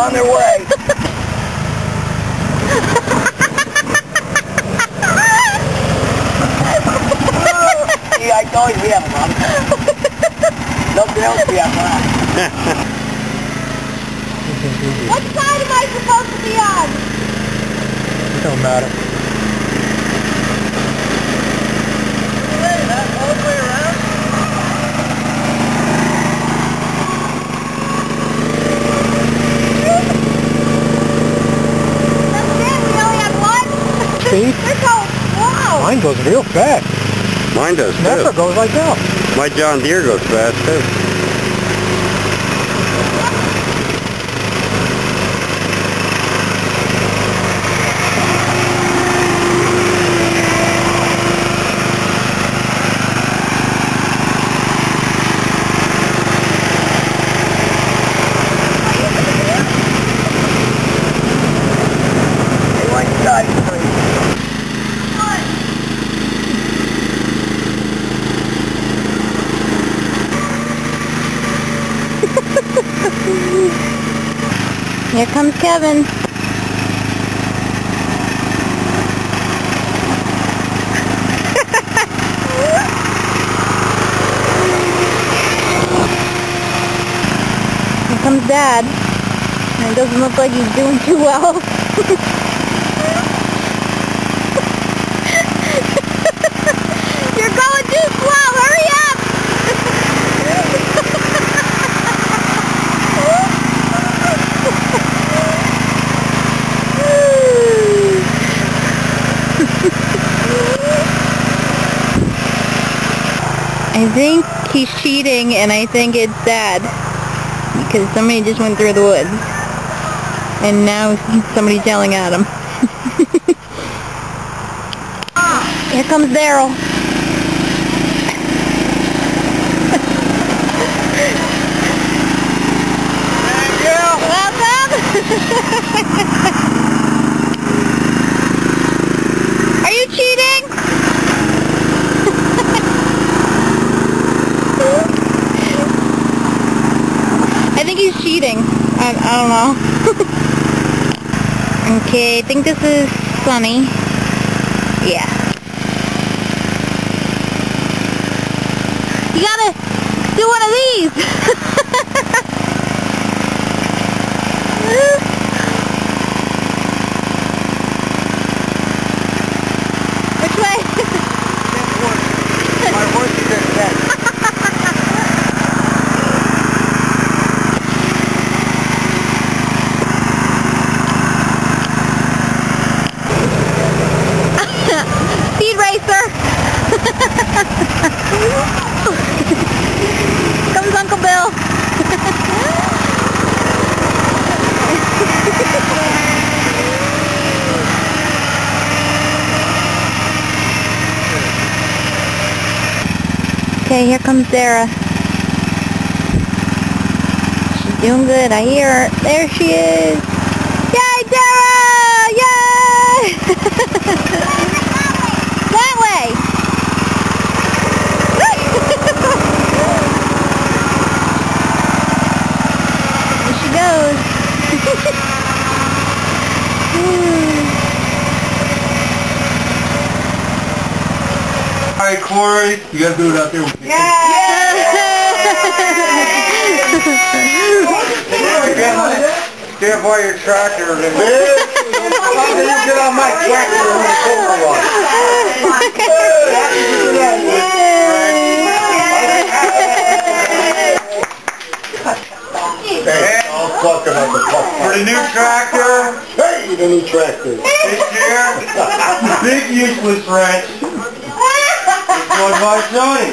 on their way. See, I told you we have one. Nobody else we have one. What side am I supposed to be on? It don't matter. All the way around? That's it, we only have one? See? They're going slow. Mine goes real fast. Mine does too. Never goes like that. My John Deere goes fast too. Here comes Kevin. Here comes Dad. And it doesn't look like he's doing too well. You're going too slow. Hurry up! I think he's cheating, and I think it's Dad, because somebody just went through the woods, and now somebody's yelling at him. Here comes Daryl. Welcome! Are you cheating? I think he's cheating. I don't know. Okay, I think this is Sunny. Yeah. You gotta do one of these. Which way? My horse is dead. Speed racer. Comes Uncle Bill. Okay, here comes Sarah. She's doing good. I hear her. There she is. Yay, Sarah! Yay! That way! There she goes. Alright, Corey, you gotta do it out there with me. Stand by your tractor and then Get on my tractor and the cover one. Hey, I'll talk about the pup. for the new tractor Hey, the new tractor. this year, big useless wrench. It's one by Johnny.